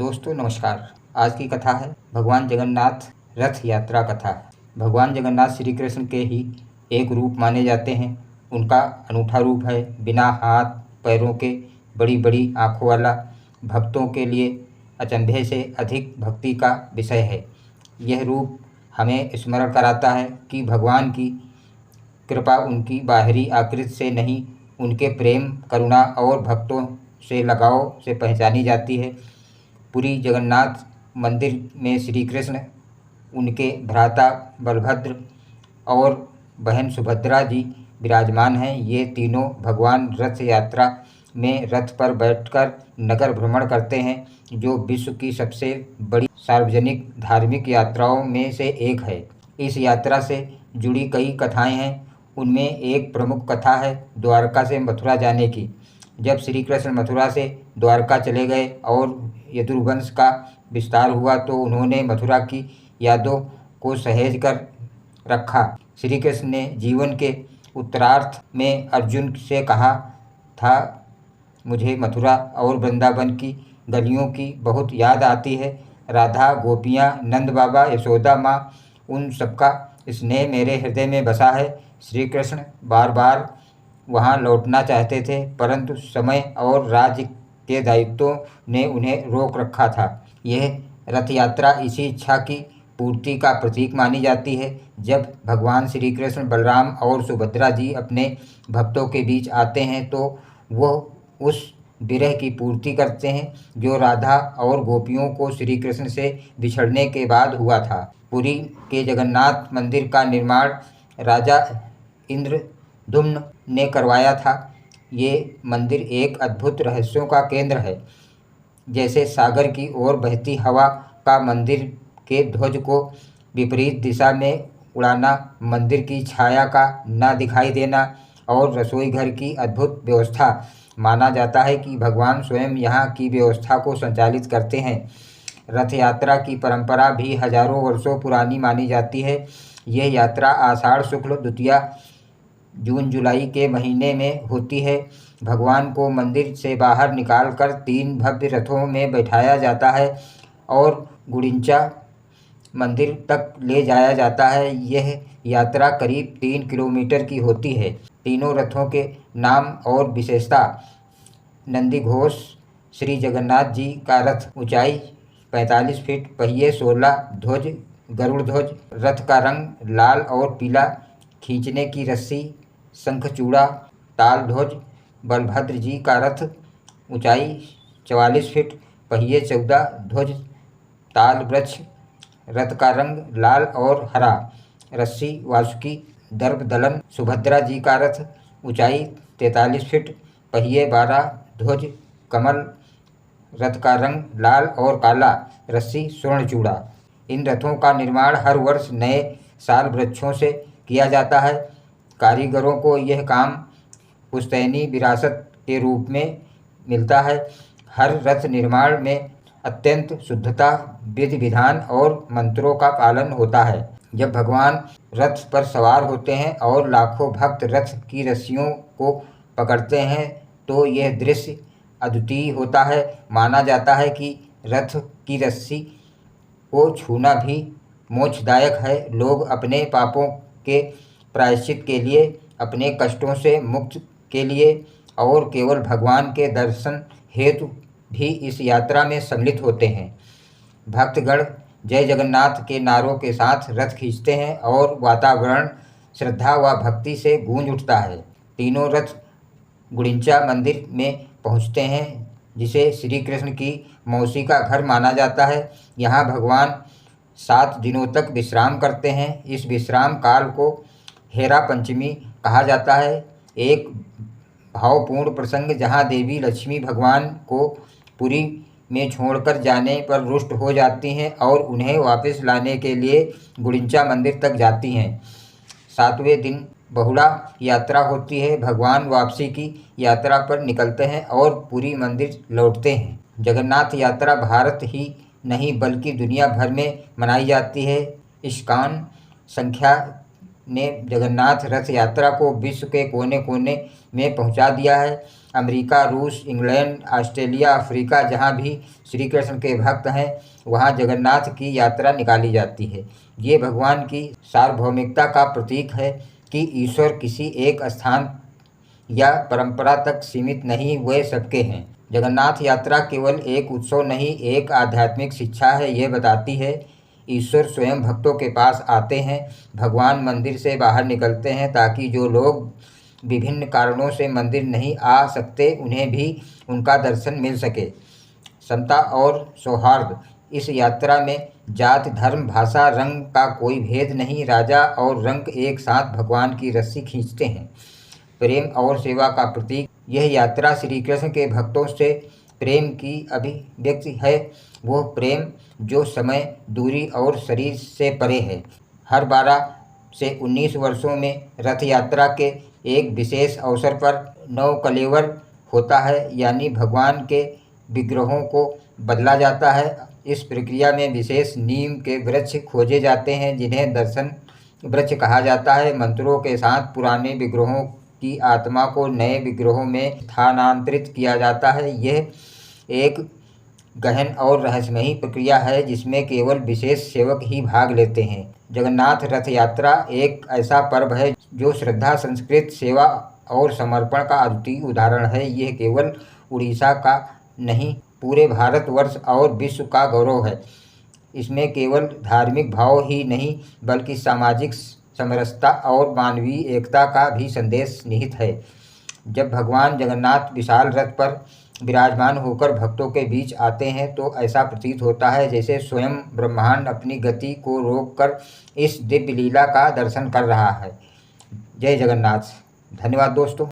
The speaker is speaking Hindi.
दोस्तों नमस्कार। आज की कथा है भगवान जगन्नाथ रथ यात्रा कथा। भगवान जगन्नाथ श्री कृष्ण के ही एक रूप माने जाते हैं। उनका अनूठा रूप है, बिना हाथ पैरों के, बड़ी बड़ी आँखों वाला, भक्तों के लिए अचंभे से अधिक भक्ति का विषय है। यह रूप हमें स्मरण कराता है कि भगवान की कृपा उनकी बाहरी आकृति से नहीं, उनके प्रेम, करुणा और भक्तों से लगाव से पहचानी जाती है। पुरी जगन्नाथ मंदिर में श्री कृष्ण, उनके भ्राता बलभद्र और बहन सुभद्रा जी विराजमान हैं। ये तीनों भगवान रथ यात्रा में रथ पर बैठकर नगर भ्रमण करते हैं, जो विश्व की सबसे बड़ी सार्वजनिक धार्मिक यात्राओं में से एक है। इस यात्रा से जुड़ी कई कथाएं हैं। उनमें एक प्रमुख कथा है द्वारका से मथुरा जाने की। जब श्री कृष्ण मथुरा से द्वारका चले गए और यदुवंश का विस्तार हुआ तो उन्होंने मथुरा की यादों को सहेज कर रखा। श्री कृष्ण ने जीवन के उत्तरार्ध में अर्जुन से कहा था, मुझे मथुरा और वृंदावन की गलियों की बहुत याद आती है। राधा, गोपियाँ, नंद बाबा, यशोदा माँ, उन सबका स्नेह मेरे हृदय में बसा है। श्री कृष्ण बार बार वहाँ लौटना चाहते थे, परंतु समय और राज्य के दायित्वों ने उन्हें रोक रखा था। यह रथ यात्रा इसी इच्छा की पूर्ति का प्रतीक मानी जाती है। जब भगवान श्री कृष्ण, बलराम और सुभद्रा जी अपने भक्तों के बीच आते हैं तो वह उस विरह की पूर्ति करते हैं जो राधा और गोपियों को श्री कृष्ण से बिछड़ने के बाद हुआ था। पुरी के जगन्नाथ मंदिर का निर्माण राजा इंद्रद्युम्न ने करवाया था। ये मंदिर एक अद्भुत रहस्यों का केंद्र है। जैसे सागर की ओर बहती हवा का मंदिर के ध्वज को विपरीत दिशा में उड़ाना, मंदिर की छाया का न दिखाई देना और रसोई घर की अद्भुत व्यवस्था, माना जाता है कि भगवान स्वयं यहाँ की व्यवस्था को संचालित करते हैं। रथ यात्रा की परंपरा भी हजारों वर्षों पुरानी मानी जाती है। यह यात्रा आषाढ़ शुक्ल द्वितीया, जून जुलाई के महीने में होती है। भगवान को मंदिर से बाहर निकालकर 3 भव्य रथों में बैठाया जाता है और गुड़िंचा मंदिर तक ले जाया जाता है। यह यात्रा करीब 3 किलोमीटर की होती है। तीनों रथों के नाम और विशेषता। नंदी घोष श्री जगन्नाथ जी का रथ, ऊंचाई 45 फीट, पहिए 16, ध्वज गरुड़ ध्वज, रथ का रंग लाल और पीला, खींचने की रस्सी शंखचूड़ा, ताल ध्वज। बलभद्र जी का रथ, ऊंचाई 44 फीट, पहिए 14, ध्वज ताल वृक्ष, रथ का रंग लाल और हरा, रस्सी वासुकी दर्भ दलन। सुभद्रा जी का रथ, ऊंचाई 43 फीट, पहिए 12, ध्वज कमल, रथ का रंग लाल और काला, रस्सी स्वर्णचूड़ा। इन रथों का निर्माण हर वर्ष नए साल वृक्षों से किया जाता है। कारीगरों को यह काम पुश्तैनी विरासत के रूप में मिलता है। हर रथ निर्माण में अत्यंत शुद्धता, विधि विधान और मंत्रों का पालन होता है। जब भगवान रथ पर सवार होते हैं और लाखों भक्त रथ की रस्सियों को पकड़ते हैं तो यह दृश्य अद्वितीय होता है। माना जाता है कि रथ की रस्सी को छूना भी मोक्षदायक है। लोग अपने पापों के प्रायश्चित के लिए, अपने कष्टों से मुक्ति के लिए और केवल भगवान के दर्शन हेतु भी इस यात्रा में सम्मिलित होते हैं। भक्तगण जय जगन्नाथ के नारों के साथ रथ खींचते हैं और वातावरण श्रद्धा व भक्ति से गूंज उठता है। तीनों रथ गुड़िंचा मंदिर में पहुंचते हैं, जिसे श्री कृष्ण की मौसी का घर माना जाता है। यहाँ भगवान 7 दिनों तक विश्राम करते हैं। इस विश्राम काल को हेरा पंचमी कहा जाता है, एक भावपूर्ण प्रसंग जहाँ देवी लक्ष्मी भगवान को पुरी में छोड़कर जाने पर रुष्ट हो जाती हैं और उन्हें वापस लाने के लिए गुड़िंचा मंदिर तक जाती हैं। 7वें दिन बहुड़ा यात्रा होती है। भगवान वापसी की यात्रा पर निकलते हैं और पुरी मंदिर लौटते हैं। जगन्नाथ यात्रा भारत ही नहीं बल्कि दुनिया भर में मनाई जाती है। इस्कॉन संख्या ने जगन्नाथ रथ यात्रा को विश्व के कोने कोने में पहुंचा दिया है। अमेरिका, रूस, इंग्लैंड, ऑस्ट्रेलिया, अफ्रीका, जहाँ भी श्री कृष्ण के भक्त हैं वहाँ जगन्नाथ की यात्रा निकाली जाती है। ये भगवान की सार्वभौमिकता का प्रतीक है कि ईश्वर किसी एक स्थान या परंपरा तक सीमित नहीं, वे सबके हैं। जगन्नाथ यात्रा केवल एक उत्सव नहीं, एक आध्यात्मिक शिक्षा है। ये बताती है ईश्वर स्वयं भक्तों के पास आते हैं। भगवान मंदिर से बाहर निकलते हैं ताकि जो लोग विभिन्न कारणों से मंदिर नहीं आ सकते उन्हें भी उनका दर्शन मिल सके। समता और सौहार्द, इस यात्रा में जात, धर्म, भाषा, रंग का कोई भेद नहीं। राजा और रंक एक साथ भगवान की रस्सी खींचते हैं। प्रेम और सेवा का प्रतीक, यह यात्रा श्री कृष्ण के भक्तों से प्रेम की अभिव्यक्ति है। वो प्रेम जो समय, दूरी और शरीर से परे है। हर 12 से 19 वर्षों में रथ यात्रा के एक विशेष अवसर पर नवकलेवर होता है, यानी भगवान के विग्रहों को बदला जाता है। इस प्रक्रिया में विशेष नीम के वृक्ष खोजे जाते हैं जिन्हें दर्शन वृक्ष कहा जाता है। मंत्रों के साथ पुराने विग्रहों की आत्मा को नए विग्रहों में स्थानांतरित किया जाता है। यह एक गहन और रहस्यमयी प्रक्रिया है जिसमें केवल विशेष सेवक ही भाग लेते हैं। जगन्नाथ रथ यात्रा एक ऐसा पर्व है जो श्रद्धा, संस्कृति, सेवा और समर्पण का अद्वितीय उदाहरण है। यह केवल उड़ीसा का नहीं, पूरे भारतवर्ष और विश्व का गौरव है। इसमें केवल धार्मिक भाव ही नहीं बल्कि सामाजिक समरसता और मानवीय एकता का भी संदेश निहित है। जब भगवान जगन्नाथ विशाल रथ पर विराजमान होकर भक्तों के बीच आते हैं तो ऐसा प्रतीत होता है जैसे स्वयं ब्रह्मांड अपनी गति को रोककर इस दिव्य लीला का दर्शन कर रहा है। जय जगन्नाथ। धन्यवाद दोस्तों।